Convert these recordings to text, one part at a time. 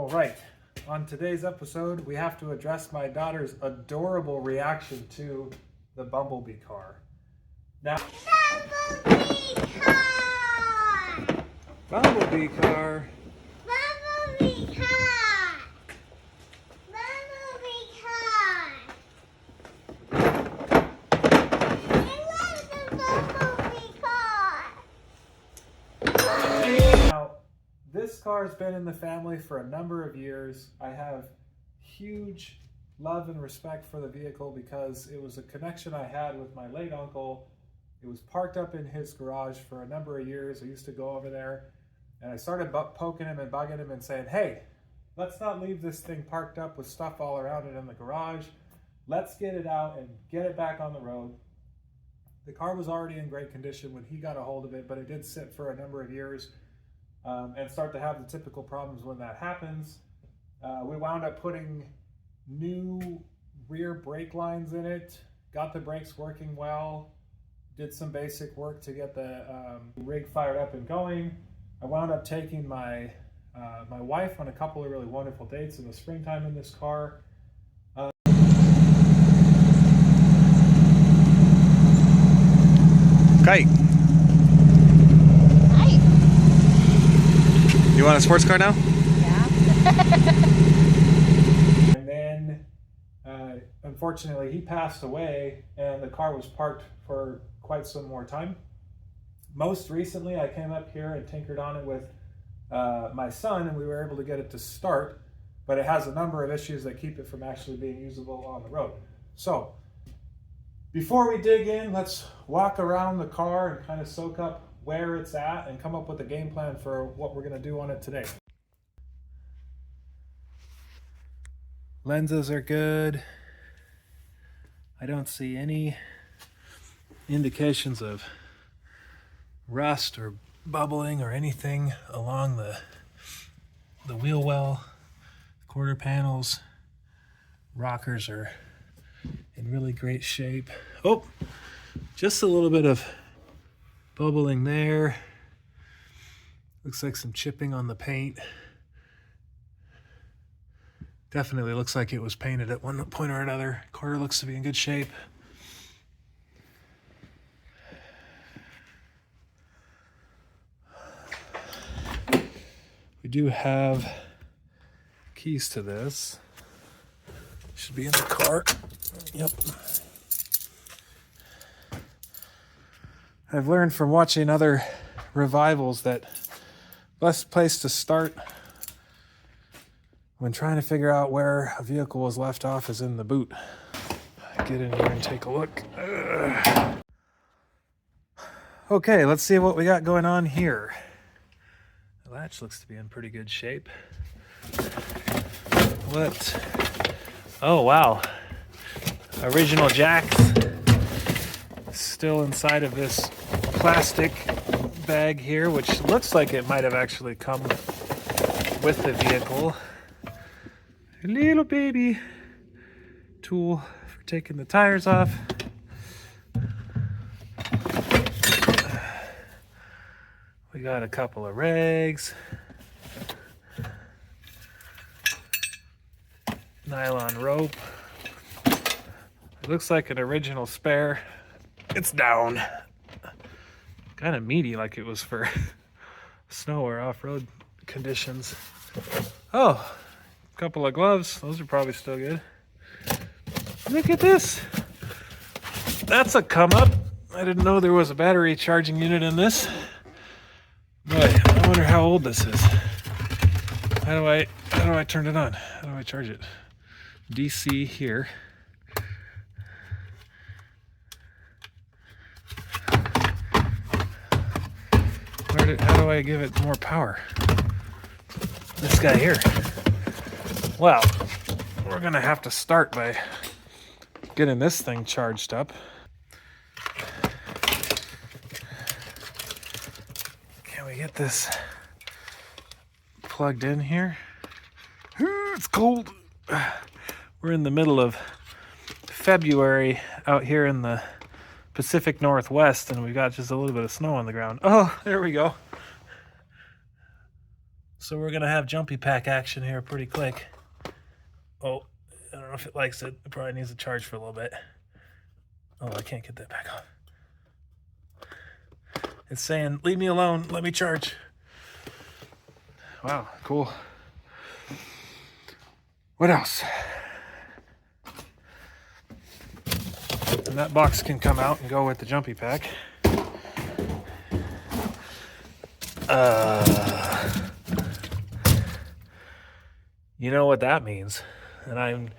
All right, on today's episode, we have to address my daughter's adorable reaction to the Bumblebee car. Now, Bumblebee Car! Bumblebee car. Bumblebee Car! Bumblebee Car! I love the Bumblebee Car! Now, this car has been in the family for a number of years. I have huge love and respect for the vehicle because it was a connection I had with my late uncle. It was parked up in his garage for a number of years. I used to go over there and I started poking him and bugging him and saying, hey, let's not leave this thing parked up with stuff all around it in the garage. Let's get it out and get it back on the road. The car was already in great condition when he got a hold of it, but it did sit for a number of years and start to have the typical problems when that happens. We wound up putting new rear brake lines in it, got the brakes working well, did some basic work to get the rig fired up and going. I wound up taking my my wife on a couple of really wonderful dates in the springtime in this car. Kite. Hi. You want a sports car now? Yeah. And then, unfortunately, he passed away and the car was parked for quite some more time. Most recently, I came up here and tinkered on it with my son and we were able to get it to start, but it has a number of issues that keep it from actually being usable on the road. So, before we dig in, let's walk around the car and kind of soak up where it's at and come up with a game plan for what we're going to do on it today. Lenses are good. I don't see any indications of rust or bubbling or anything along the wheel well. Quarter panels, rockers are in really great shape. Oh, just a little bit of bubbling there. Looks like some chipping on the paint. Definitely looks like it was painted at one point or another. Quarter looks to be in good shape. We do have keys to this. Should be in the car. Yep. I've learned from watching other revivals that best place to start when trying to figure out where a vehicle was left off is in the boot. Get in here and take a look. Okay, let's see what we got going on here. The latch looks to be in pretty good shape. Oh wow. Original jacks still inside of this plastic bag here, which looks like it might have actually come with the vehicle. A little baby tool for taking the tires off. We got a couple of rags. Nylon rope. It looks like an original spare. It's down. Kind of meaty, like it was for snow or off-road conditions. Oh, a couple of gloves. Those are probably still good. Look at this. That's a come up. I didn't know there was a battery charging unit in this. Boy, I wonder how old this is. How do I turn it on? How do I charge it? DC here. How do I give it more power? This guy here. Well, we're gonna have to start by getting this thing charged up. Can we get this plugged in here? It's cold. We're in the middle of February out here in the Pacific Northwest, and we've got just a little bit of snow on the ground. Oh, there we go. So we're gonna have jumpy pack action here pretty quick. Oh, I don't know if it likes it. It probably needs to charge for a little bit. Oh, I can't get that back on. It's saying, leave me alone, let me charge. Wow, cool. What else? And that box can come out and go with the jumpy pack. You know what that means. And I'm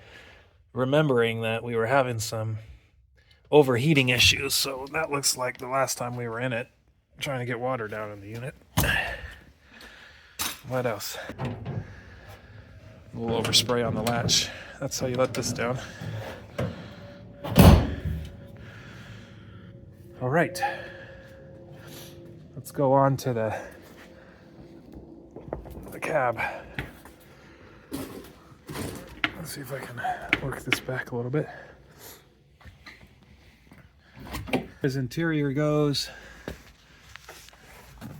remembering that we were having some overheating issues, so that looks like the last time we were in it, trying to get water down in the unit. What else? A little overspray on the latch. That's how you let this down. All right. Let's go on to the cab. Let's see if I can work this back a little bit. As interior goes,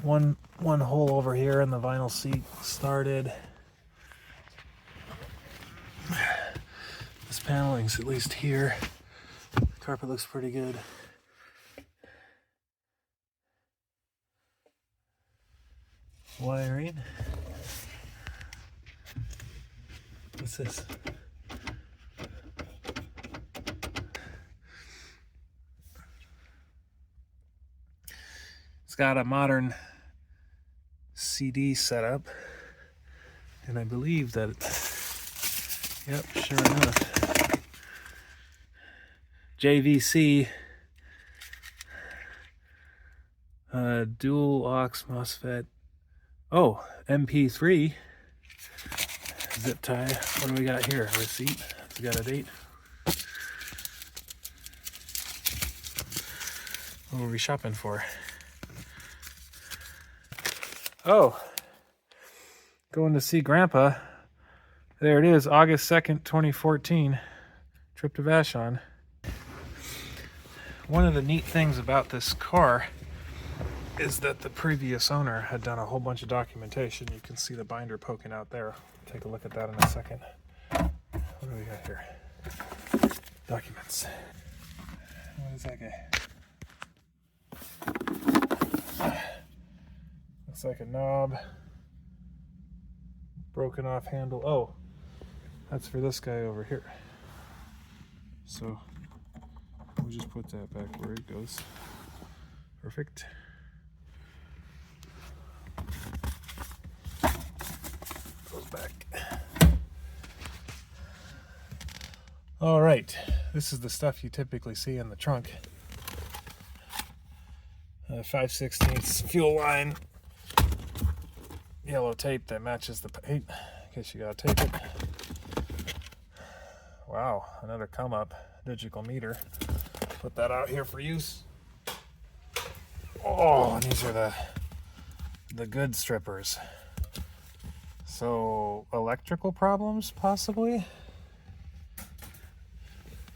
one hole over here in the vinyl seat started. This paneling's at least here. The carpet looks pretty good. Wiring. What's this? It's got a modern CD setup, and I believe that yep, sure enough, JVC dual aux MOSFET. Oh, MP3 zip tie. What do we got here? A receipt. It's got a date. What were we shopping for? Oh, going to see Grandpa. There it is, August 2nd, 2014. Trip to Vashon. One of the neat things about this car is that the previous owner had done a whole bunch of documentation. You can see the binder poking out there. Take a look at that in a second. What do we got here? Documents. What is that guy? Looks like a knob. Broken off handle. Oh, that's for this guy over here. So we'll just put that back where it goes. Perfect. Goes back. All right, this is the stuff you typically see in the trunk. 5/16 fuel line. Yellow tape that matches the paint. In case you gotta tape it. Wow, another come up digital meter. Put that out here for use. Oh, and these are the good strippers. So electrical problems possibly.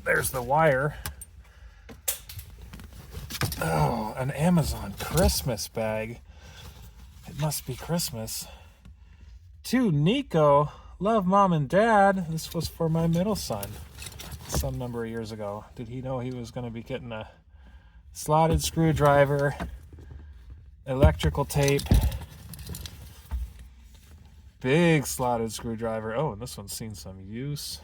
There's the wire. Oh, an Amazon Christmas bag. It must be Christmas. To Nico, love mom and dad. This was for my middle son some number of years ago. Did he know he was going to be getting a slotted screwdriver, electrical tape, big slotted screwdriver. Oh, and this one's seen some use.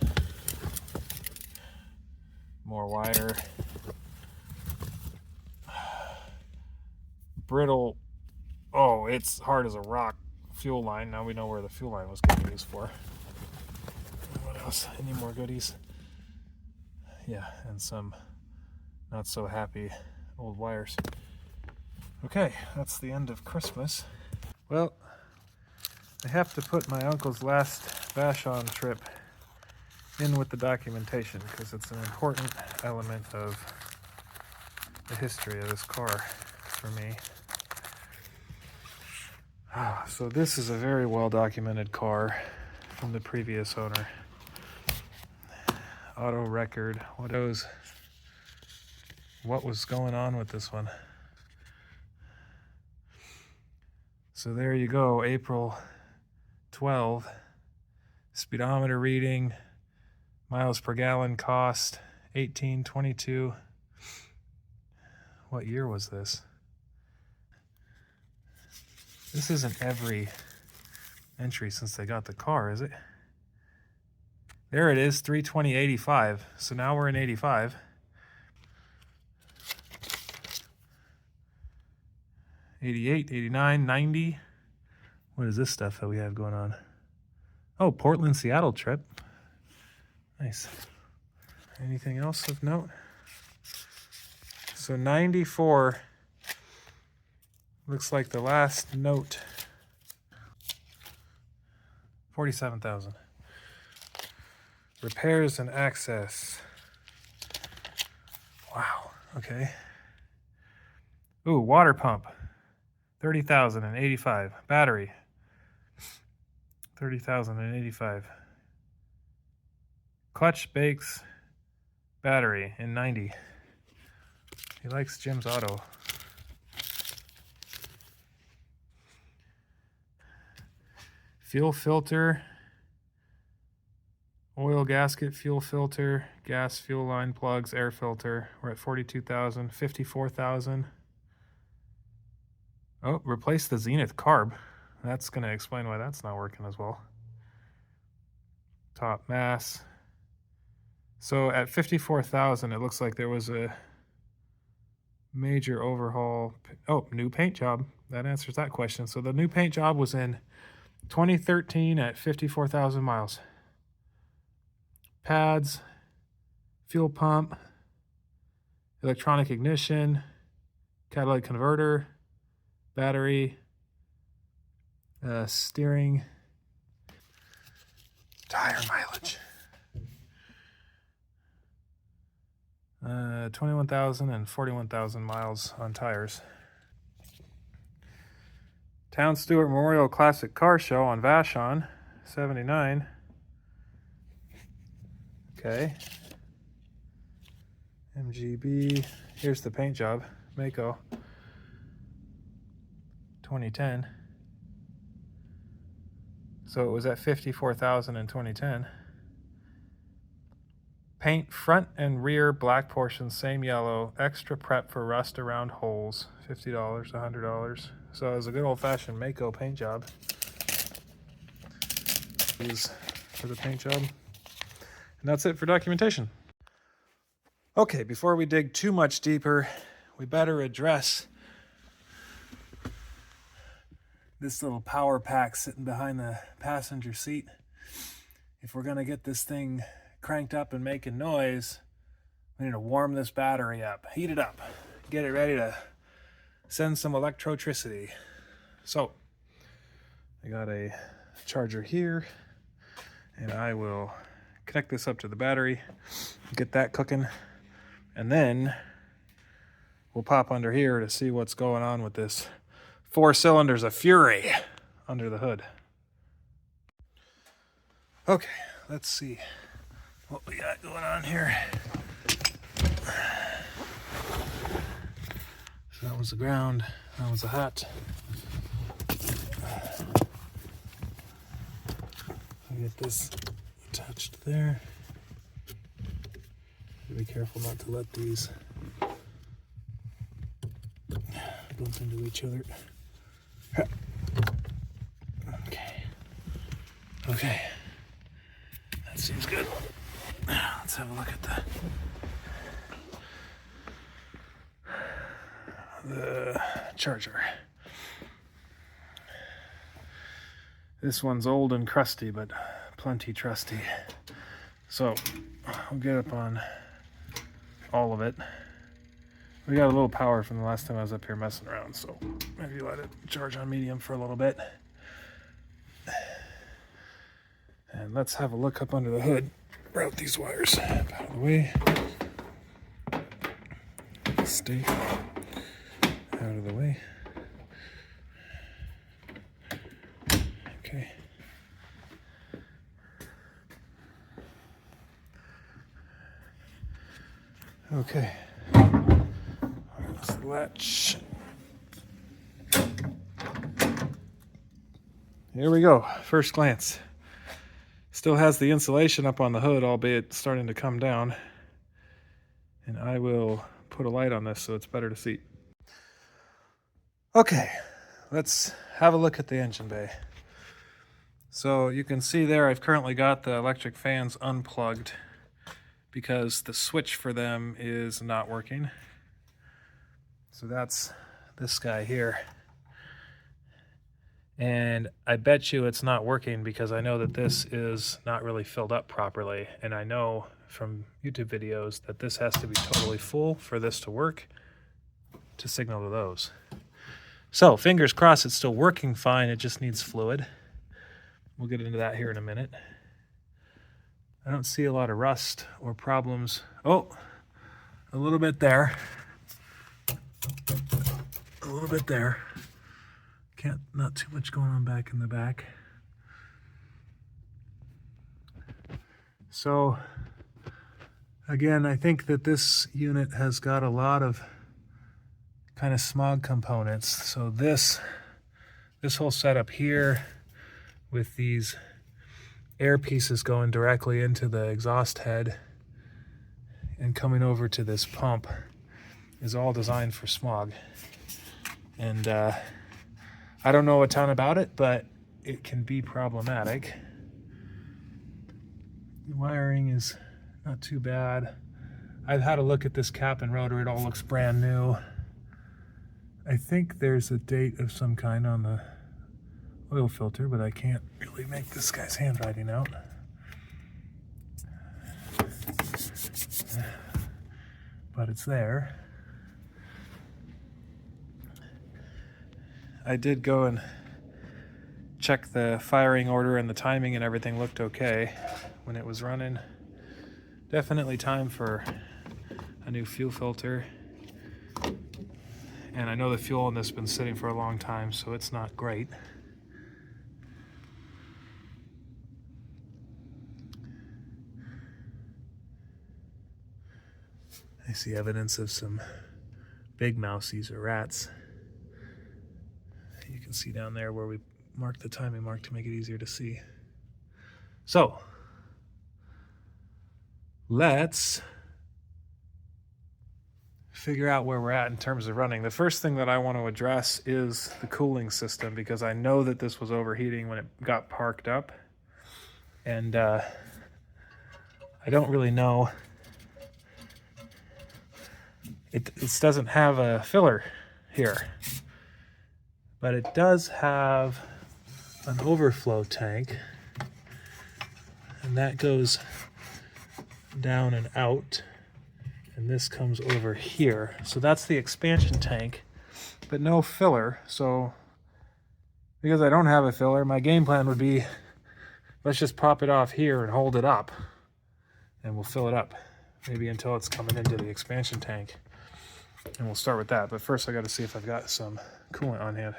More wire. Brittle. Oh, it's hard as a rock fuel line. Now we know where the fuel line was going to be used for. What else? Any more goodies? Yeah, and some not so happy old wires. Okay, that's the end of Christmas. Well, I have to put my uncle's last Vashon trip in with the documentation because it's an important element of the history of this car for me. So this is a very well documented car from the previous owner. Auto record. What was going on with this one? So there you go, April 12. Speedometer reading, miles per gallon cost, 18.22. What year was this? This isn't every entry since they got the car, is it? There it is, 320.85. So now we're in 85. 88, 89, 90. What is this stuff that we have going on? Oh, Portland, Seattle trip. Nice. Anything else of note? So 94 looks like the last note. 47,000. Repairs and access. Wow. Okay. Ooh, water pump. 30,085. Battery. 30,085. Clutch, bakes, battery in 90. He likes Jim's Auto. Fuel filter, oil gasket, fuel filter, gas fuel line plugs, air filter. We're at 42,000, 54,000. Oh, replace the Zenith carb. That's going to explain why that's not working as well. Top mass. So at 54,000, it looks like there was a major overhaul. Oh, new paint job. That answers that question. So the new paint job was in 2013 at 54,000 miles. Pads, fuel pump, electronic ignition, catalytic converter, battery, steering, tire mileage. 21,000 and 41,000 miles on tires. Town Stewart Memorial Classic Car Show on Vashon, 79. Okay. MGB. Here's the paint job. Mako. 2010. So it was at 54,000 in 2010. Paint front and rear black portions, same yellow. Extra prep for rust around holes. $50, $100. So it was a good old-fashioned Mako paint job. Use for the paint job. And that's it for documentation. Okay, before we dig too much deeper, we better address this little power pack sitting behind the passenger seat. If we're gonna get this thing cranked up and making noise, we need to warm this battery up, heat it up, get it ready to send some electricity. So I got a charger here, and I will connect this up to the battery, get that cooking, and then we'll pop under here to see what's going on with this 4 cylinders of fury under the hood. Okay, let's see what we got going on here. So that was the ground, that was the hot. I'll get this attached there. Be careful not to let these bump into each other. Okay, that seems good. Let's have a look at the charger. This one's old and crusty, but plenty trusty. So I'll get up on all of it. We got a little power from the last time I was up here messing around, so maybe let it charge on medium for a little bit. And let's have a look up under the hood. Route these wires out of the way. Stay out of the way. Okay. Okay. There's the latch. here we go. First glance. Still has the insulation up on the hood, albeit starting to come down. And I will put a light on this so it's better to see. Okay, let's have a look at the engine bay. So you can see there I've currently got the electric fans unplugged because the switch for them is not working. So that's this guy here. And I bet you it's not working because I know that this is not really filled up properly. And I know from YouTube videos that this has to be totally full for this to work to signal to those. So fingers crossed it's still working fine, it just needs fluid. We'll get into that here in a minute. I don't see a lot of rust or problems. Oh, a little bit there. A little bit there. Not too much going on back in the back. So again, I think that this unit has got a lot of kind of smog components. So this whole setup here with these air pieces going directly into the exhaust head and coming over to this pump is all designed for smog. And I don't know a ton about it, but it can be problematic. The wiring is not too bad. I've had a look at this cap and rotor. It all looks brand new. I think there's a date of some kind on the oil filter, but I can't really make this guy's handwriting out. But it's there. I did go and check the firing order, and the timing and everything looked okay when it was running. Definitely time for a new fuel filter. And I know the fuel in this has been sitting for a long time, so it's not great. I see evidence of some big mousies or rats. You can see down there where we marked the timing mark to make it easier to see. So, let's figure out where we're at in terms of running. The first thing that I want to address is the cooling system, because I know that this was overheating when it got parked up. And I don't really know. It doesn't have a filler here, but it does have an overflow tank, and that goes down and out, and this comes over here. So that's the expansion tank, but no filler. So because I don't have a filler, my game plan would be, let's just pop it off here and hold it up, and we'll fill it up maybe until it's coming into the expansion tank. And we'll start with that, but first I got to see if I've got some coolant on hand.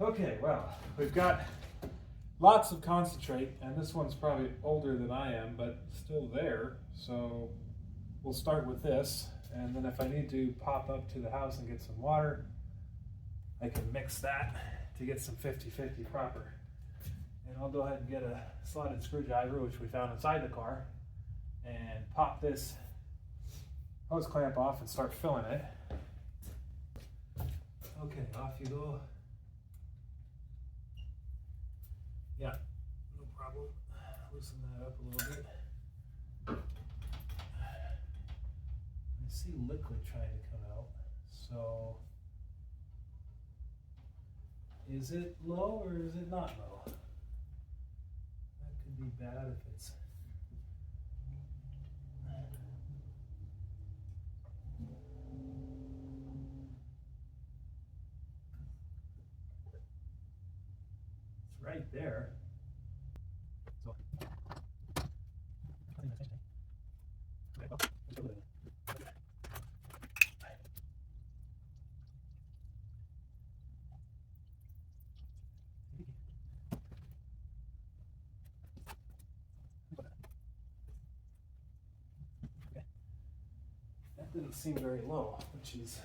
Okay, well, we've got lots of concentrate, and this one's probably older than I am, but still there. So we'll start with this, and then if I need to pop up to the house and get some water, I can mix that to get some 50-50 proper. And I'll go ahead and get a slotted screwdriver, which we found inside the car, and pop this hose clamp off and start filling it. Okay, off you go. Yeah, no problem. Loosen that up a little bit. I see liquid trying to come out. So, is it low or is it not low? That could be bad if it's right there. So, that didn't seem very low, which is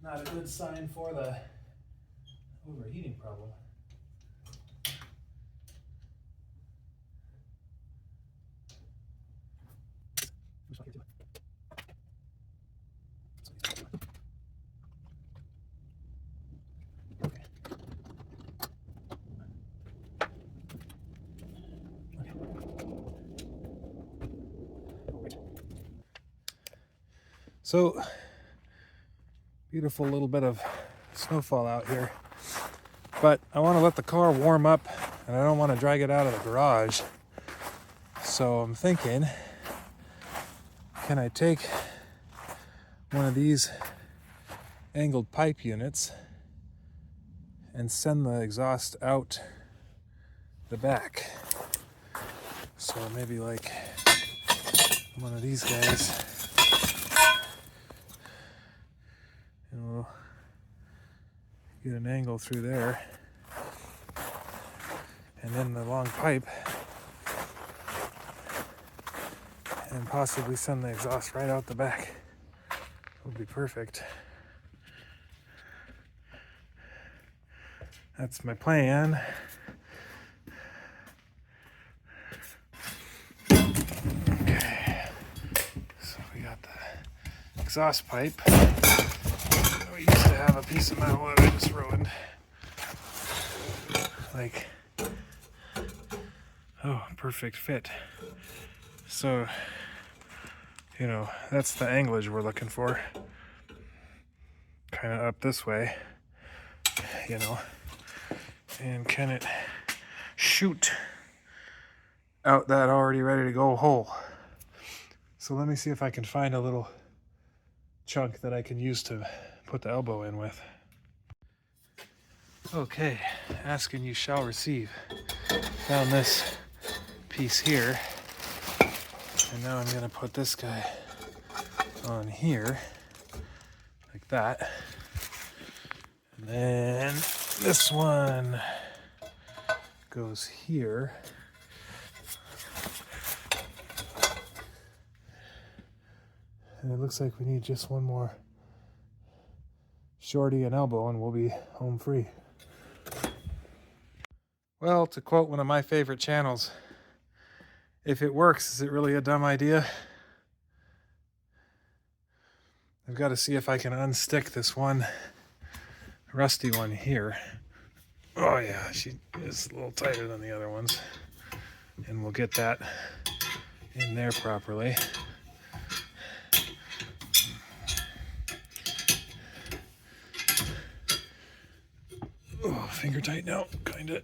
not a good sign for the overheating problem. So, beautiful little bit of snowfall out here. But I want to let the car warm up and I don't want to drag it out of the garage. So I'm thinking, can I take one of these angled pipe units and send the exhaust out the back? So maybe like one of these guys. And we'll get an angle through there. And then the long pipe. And possibly send the exhaust right out the back. Would be perfect. That's my plan. Okay. So we got the exhaust pipe. We used to have a piece of metal that I just ruined. Like, oh, perfect fit. So, you know, that's the anglage we're looking for. Kind of up this way, you know. And can it shoot out that already ready to go hole? So let me see if I can find a little chunk that I can use to put the elbow in with. Okay, asking you shall receive. Found this piece here. And now I'm going to put this guy on here, like that. And then this one goes here. And it looks like we need just one more shorty and elbow and we'll be home free. Well, to quote one of my favorite channels, if it works, is it really a dumb idea? I've got to see if I can unstick this one rusty one here. Oh yeah, she is a little tighter than the other ones. And we'll get that in there properly. Oh, finger tight now, kinda.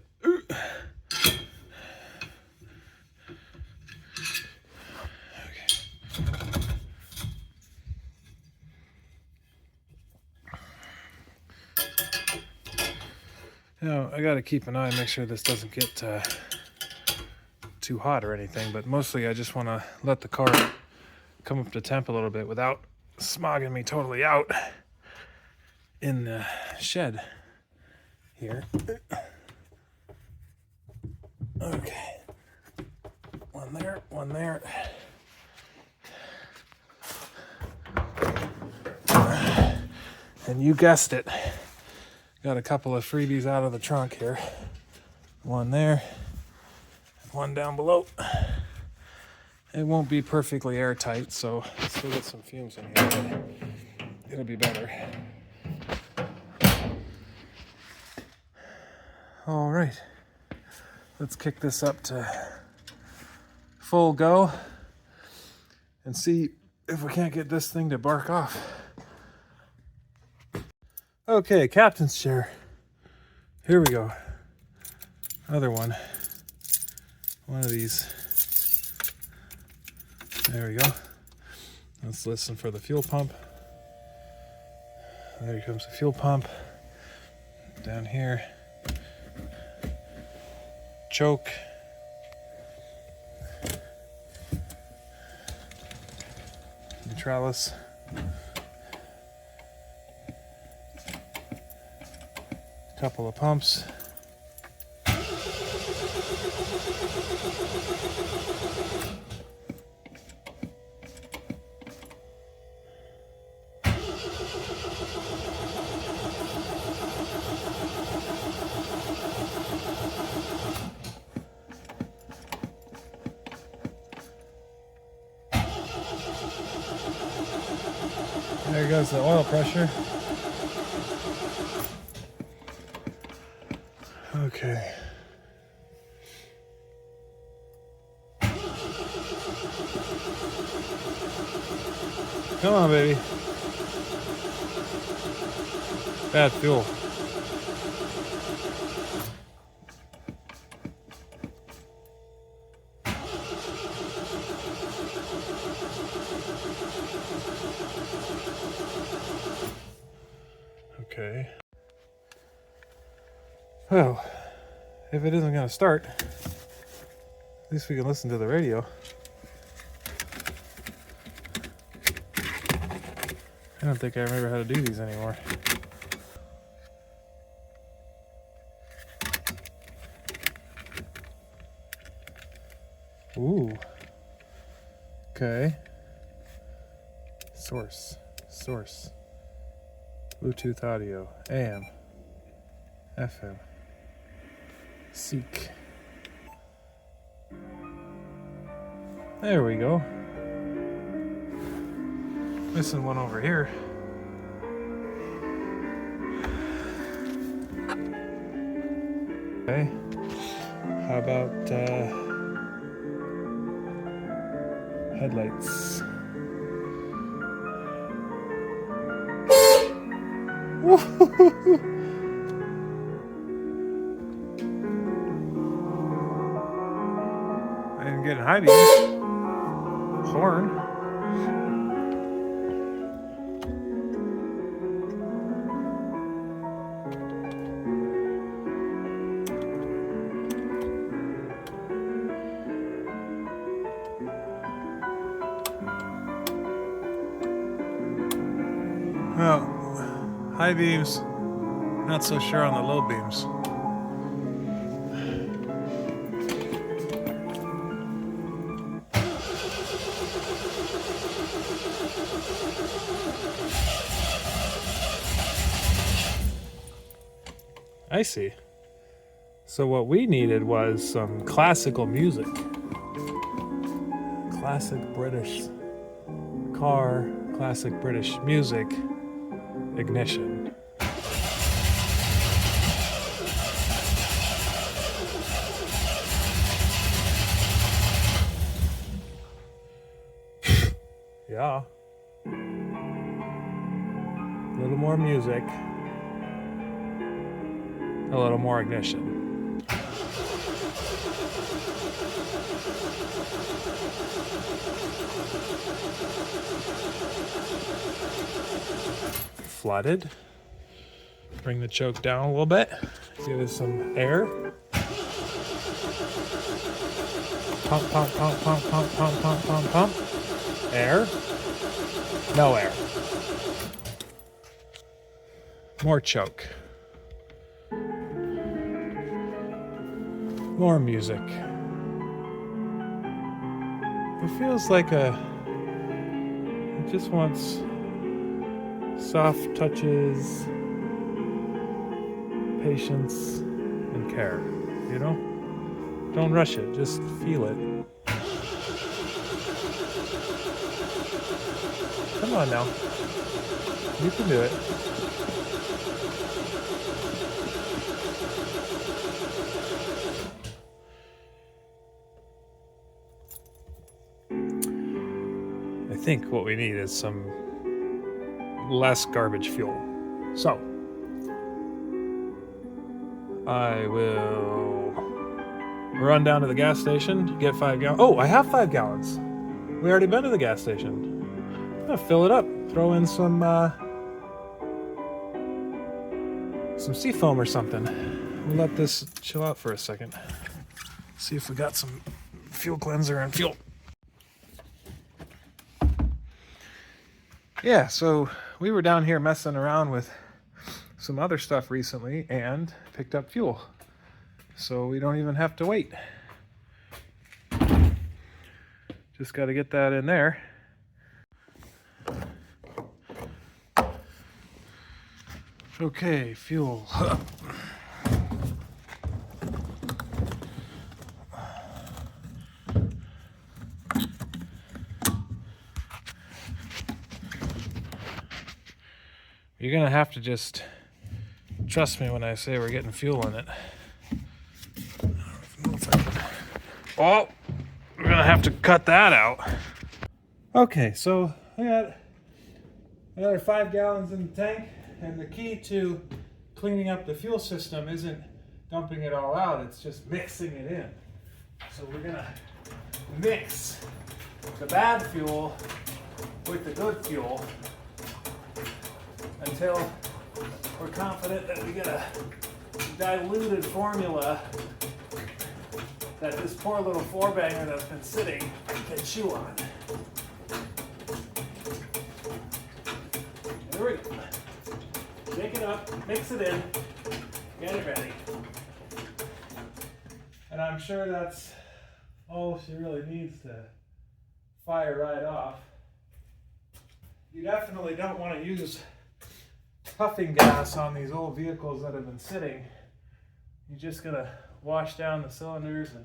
Now, I gotta keep an eye and make sure this doesn't get too hot or anything, but mostly I just want to let the car come up to temp a little bit without smogging me totally out in the shed here. Okay. One there, one there. And you guessed it. Got a couple of freebies out of the trunk here. One there, one down below. It won't be perfectly airtight, so still get some fumes in here, but it'll be better. All right, let's kick this up to full go and see if we can't get this thing to bark off. Okay, captain's chair. Here we go. Another one. One of these. There we go. Let's listen for the fuel pump. There comes the fuel pump. Down here. Choke. Neutralis. Couple of pumps. There goes the oil pressure. Okay. Come on, baby. Bad fuel. Okay. Well, if it isn't going to start, at least we can listen to the radio. I don't think I remember how to do these anymore. Ooh. Okay. Source. Bluetooth audio. AM. FM. Seek. There we go. Missing one over here. Okay. How about headlights? I didn't get high beams. Horn. Well, high beams, not so sure on the low beams. I see. So what we needed was some classical music. Classic British car, classic British music, ignition. Yeah. A little more music. A little more ignition. Flooded. Bring the choke down a little bit. Give it some air. Pump, pump, pump, pump, pump, pump, pump, pump, pump. Air. No air. More choke. More music. It feels like it just wants soft touches, patience, and care, you know? Don't rush it, just feel it. Come on now. You can do it. I think what we need is some less garbage fuel. So, I will run down to the gas station, get 5 gallons. Oh, I have 5 gallons. We already been to the gas station. I'm gonna fill it up. Throw in some seafoam or something. We'll let this chill out for a second. See if we got some fuel cleanser and fuel. Yeah, so we were down here messing around with some other stuff recently and picked up fuel. So we don't even have to wait. Just got to get that in there. Okay, fuel. You're gonna have to just trust me when I say we're getting fuel in it. Oh, we're gonna have to cut that out. Okay, so I got another 5 gallons in the tank, and the key to cleaning up the fuel system isn't dumping it all out, it's just mixing it in. So we're gonna mix the bad fuel with the good fuel until we're confident that we get a diluted formula that this poor little 4-banger that's been sitting can chew on. There we go. Shake it up, mix it in, get it ready. And I'm sure that's all she really needs to fire right off. You definitely don't want to use puffing gas on these old vehicles that have been sitting. You're just gonna wash down the cylinders and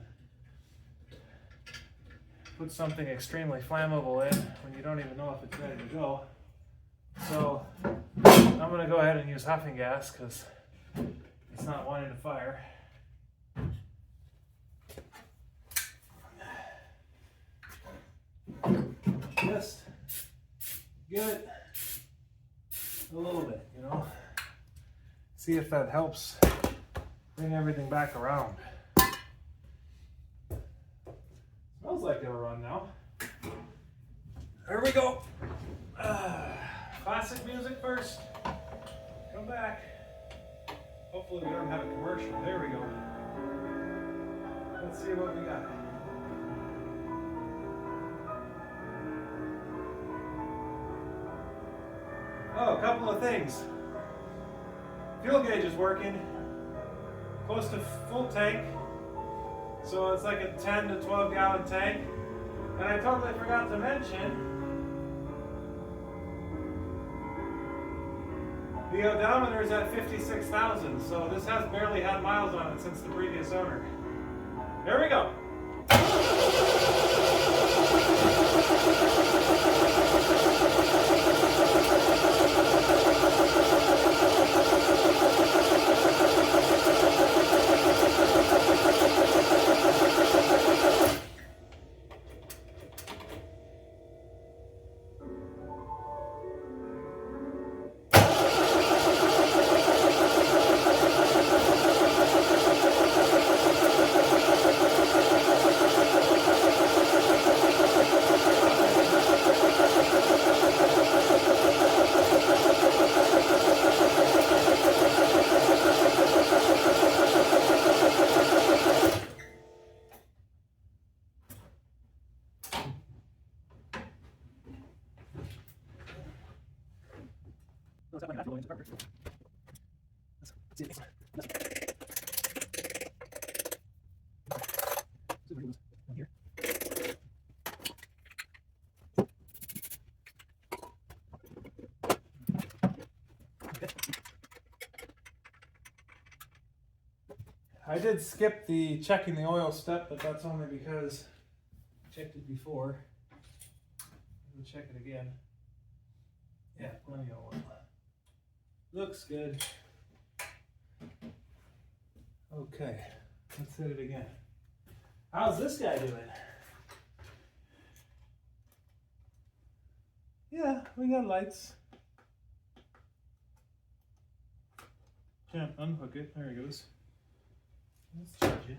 put something extremely flammable in when you don't even know if it's ready to go. So I'm gonna go ahead and use huffing gas because it's not wanting to fire. Just give it a little bit, you know. See if that helps bring everything back around. Smells like it'll run now. There we go. Classic music first. Come back. Hopefully we don't have a commercial. There we go. Let's see what we got. Oh, a couple of things. Fuel gauge is working. Close to full tank. So it's like a 10 to 12 gallon tank. And I totally forgot to mention the odometer is at 56,000, so this has barely had miles on it since the previous owner. There we go. I did skip the checking the oil step, but that's only because I checked it before. We'll check it again. Yeah, plenty of oil. Looks good. Okay, let's hit it again. How's this guy doing? Yeah, we got lights. Can't unhook it. There it goes. Let's charge it.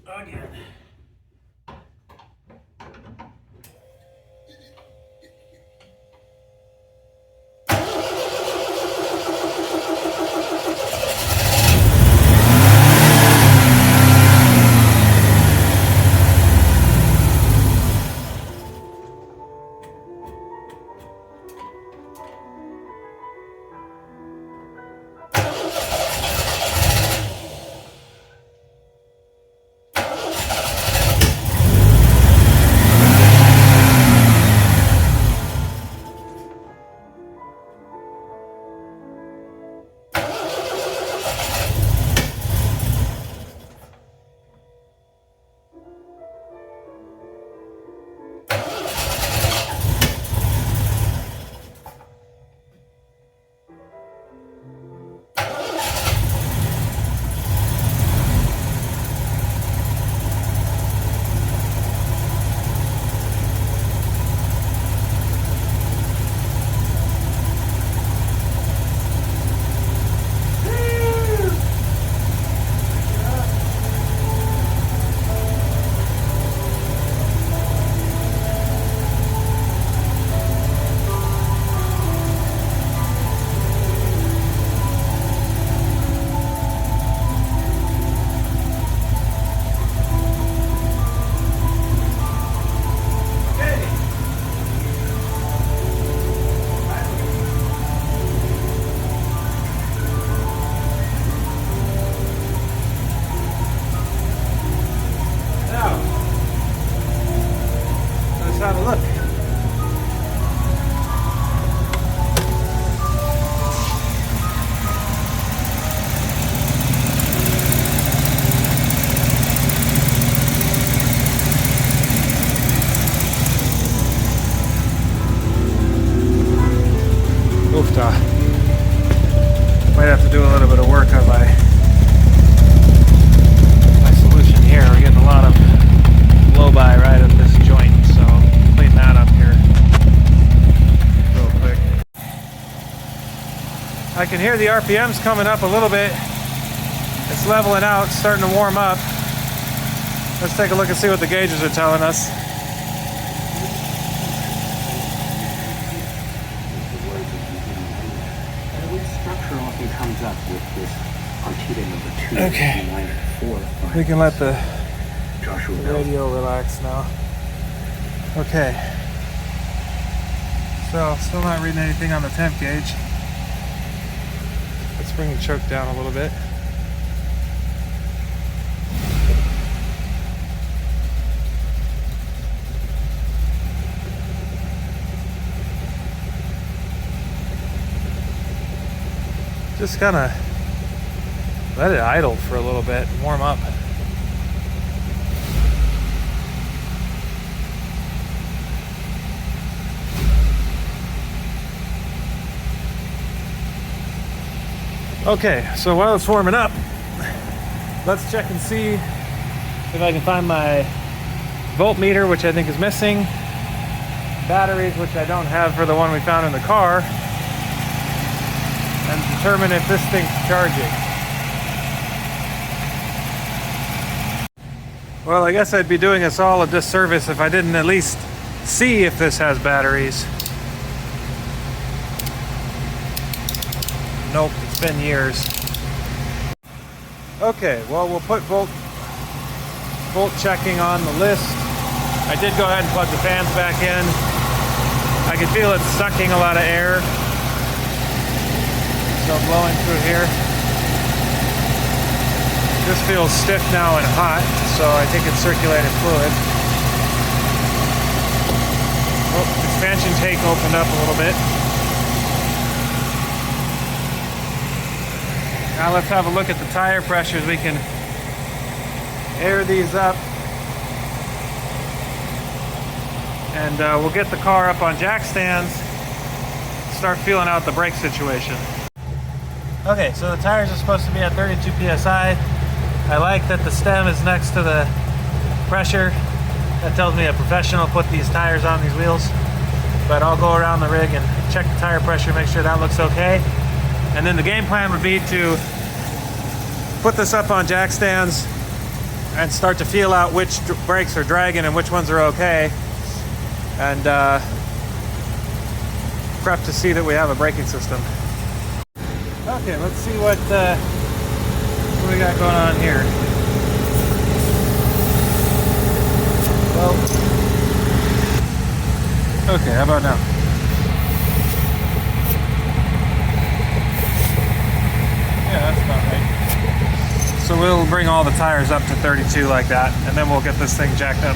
Again. can hear the RPMs coming up a little bit. It's leveling out, starting to warm up. Let's take a look and see what the gauges are telling us. Structure often comes up with this Artida number 2, Okay. minor 4, We can let the Joshua radio relax now. Okay. So, still not reading anything on the temp gauge. Let's bring the choke down a little bit. Just kind of let it idle for a little bit and warm up. Okay, so while it's warming up, let's check and see if I can find my voltmeter, which I think is missing, batteries, which I don't have for the one we found in the car, and determine if this thing's charging. Well, I guess I'd be doing us all a disservice if I didn't at least see if this has batteries. Nope, it's been years. Okay, well, we'll put volt checking on the list. I did go ahead and plug the fans back in. I can feel it sucking a lot of air. So blowing through here. This feels stiff now and hot, so I think it's circulating fluid. Oh, expansion tank opened up a little bit. Now let's have a look at the tire pressures. We can air these up. And we'll get the car up on jack stands, start feeling out the brake situation. Okay, so the tires are supposed to be at 32 psi. I like that the stem is next to the pressure. That tells me a professional put these tires on these wheels. But I'll go around the rig and check the tire pressure, make sure that looks okay. And then the game plan would be to put this up on jack stands and start to feel out which brakes are dragging and which ones are okay. And prep to see that we have a braking system. Okay, let's see what we got going on here. Well, okay, how about now? Yeah, that's about right. So we'll bring all the tires up to 32 like that, and then we'll get this thing jacked up.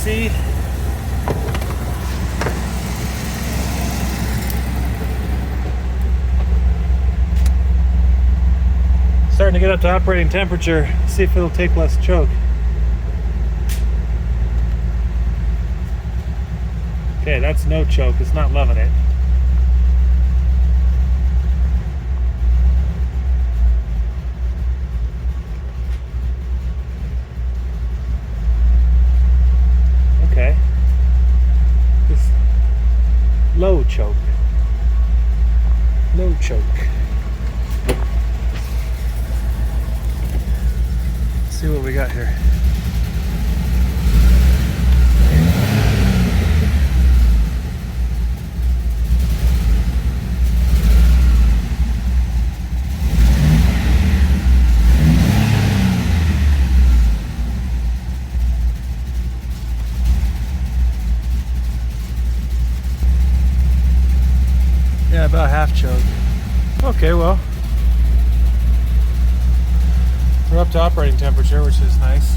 See, starting to get up to operating temperature. See if it'll take less choke. Okay, that's no choke. It's not loving it. Okay. Just low choke. Low choke. Let's see what we got here. about half choke. Okay, well, we're up to operating temperature, which is nice.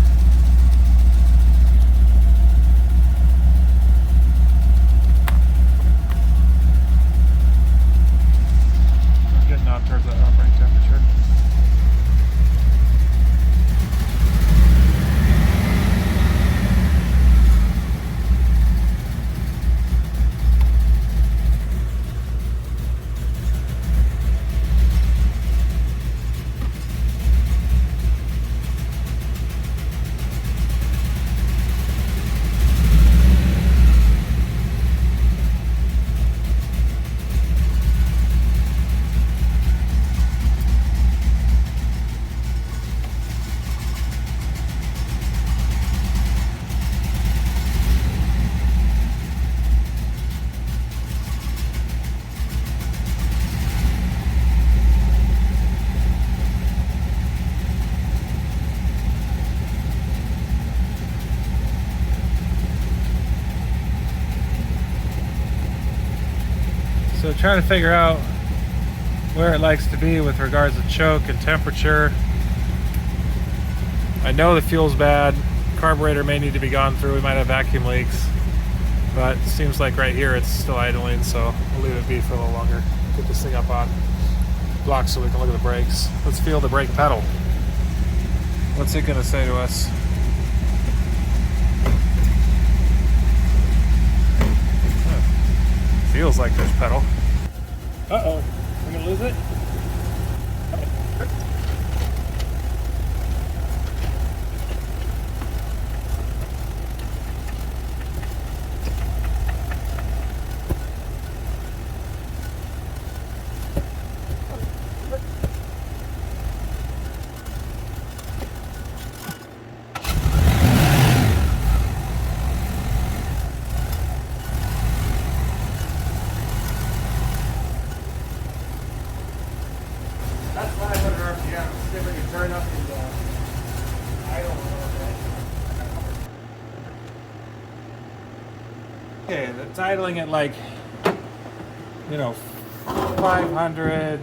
We're getting out towards that operating temperature. So trying to figure out where it likes to be with regards to choke and temperature. I know the fuel's bad. Carburetor may need to be gone through. We might have vacuum leaks. But it seems like right here it's still idling, so we'll leave it be for a little longer. Get this thing up on block so we can look at the brakes. Let's feel the brake pedal. What's it gonna say to us? Feels like there's pedal. Uh-oh, we're gonna lose it? That's 500 RPM. See if we can turn up the idle a little bit. Okay, that's idling at like, 500,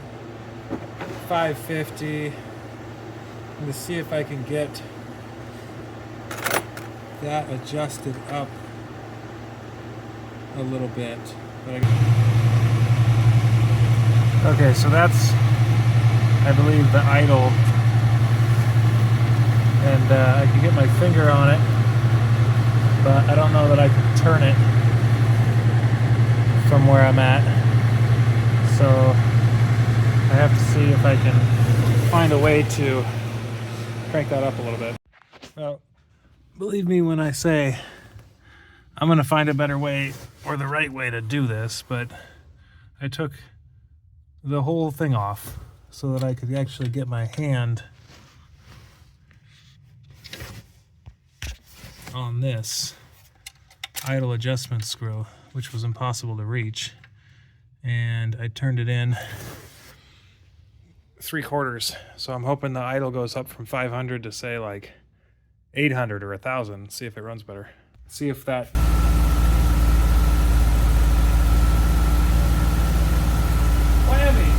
550. I'm going to see if I can get that adjusted up a little bit. Okay, so that's, I believe, the idle, and I can get my finger on it, but I don't know that I can turn it from where I'm at, so I have to see if I can find a way to crank that up a little bit. Well, believe me when I say I'm going to find a better way or the right way to do this, but I took the whole thing off so that I could actually get my hand on this idle adjustment screw, which was impossible to reach. And I turned it in 3/4. So I'm hoping the idle goes up from 500 to say like 800 or 1,000. See if it runs better. See if that... Whammy!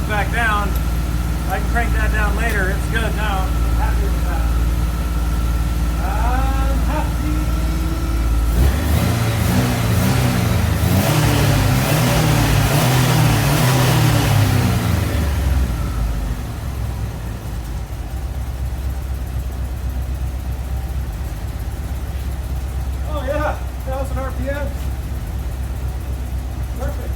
Back down. I can crank that down later. It's good now. I'm happy with that. I'm happy. Oh yeah, 1,000 RPM. Perfect.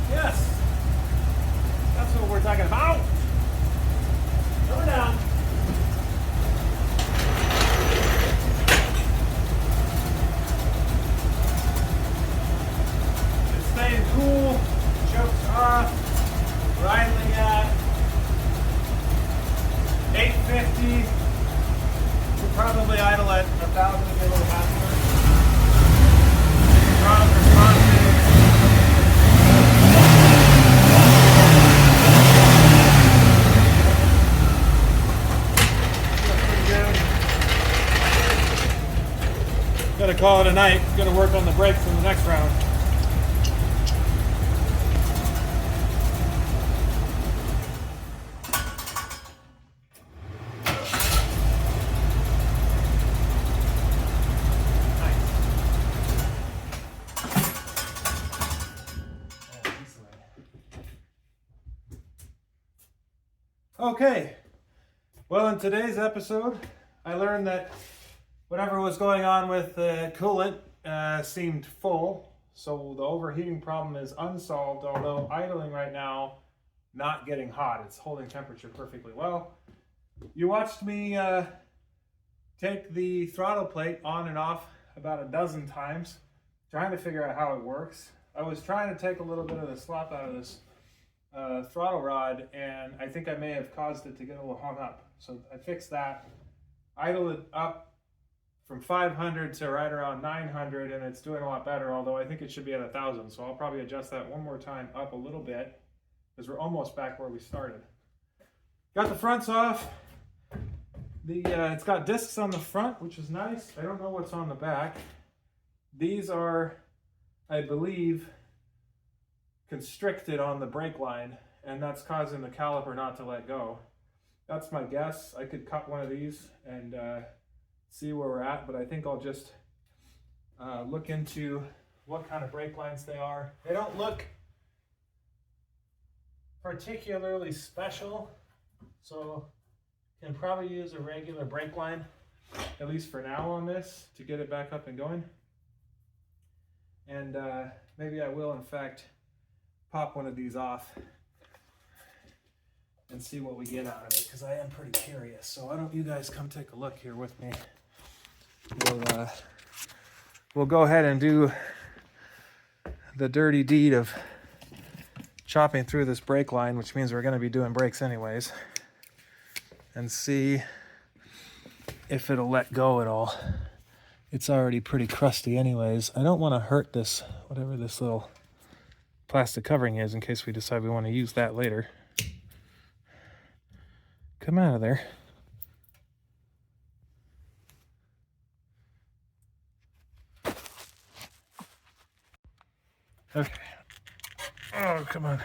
Yes, that's what we're talking about. Slow down. It's staying cool. Choke's off. We're idling at 850. We'll probably idle at 1,000 again. call it a night. Gonna work on the brakes in the next round. Okay, well, in today's episode, I learned that whatever was going on with the coolant seemed full, so the overheating problem is unsolved, although idling right now, not getting hot. It's holding temperature perfectly well. You watched me take the throttle plate on and off about a dozen times, trying to figure out how it works. I was trying to take a little bit of the slop out of this throttle rod, and I think I may have caused it to get a little hung up. So I fixed that, idled it up from 500 to right around 900, and it's doing a lot better, although I think it should be at 1,000. So I'll probably adjust that one more time up a little bit, because we're almost back where we started. Got the fronts off. It's got discs on the front, which is nice. I don't know what's on the back. These are, I believe, constricted on the brake line, and that's causing the caliper not to let go. That's my guess. I could cut one of these and see where we're at, but I think I'll just look into what kind of brake lines they are. They don't look particularly special, so can probably use a regular brake line, at least for now on this, to get it back up and going. And maybe I will, in fact, pop one of these off and see what we get out of it, because I am pretty curious. So why don't you guys come take a look here with me. We'll go ahead and do the dirty deed of chopping through this brake line, which means we're going to be doing brakes anyways, and see if it'll let go at all. It's already pretty crusty anyways. I don't want to hurt this, whatever this little plastic covering is, in case we decide we want to use that later. Come out of there. Okay. Oh, come on.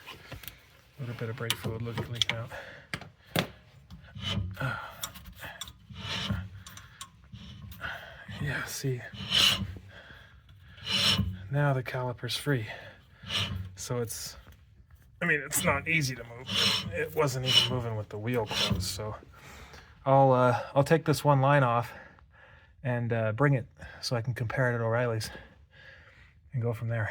A little bit of brake fluid leaking out. Yeah, see. Now the caliper's free. So it's not easy to move. It wasn't even moving with the wheel closed, so I'll take this one line off and bring it so I can compare it at O'Reilly's and go from there.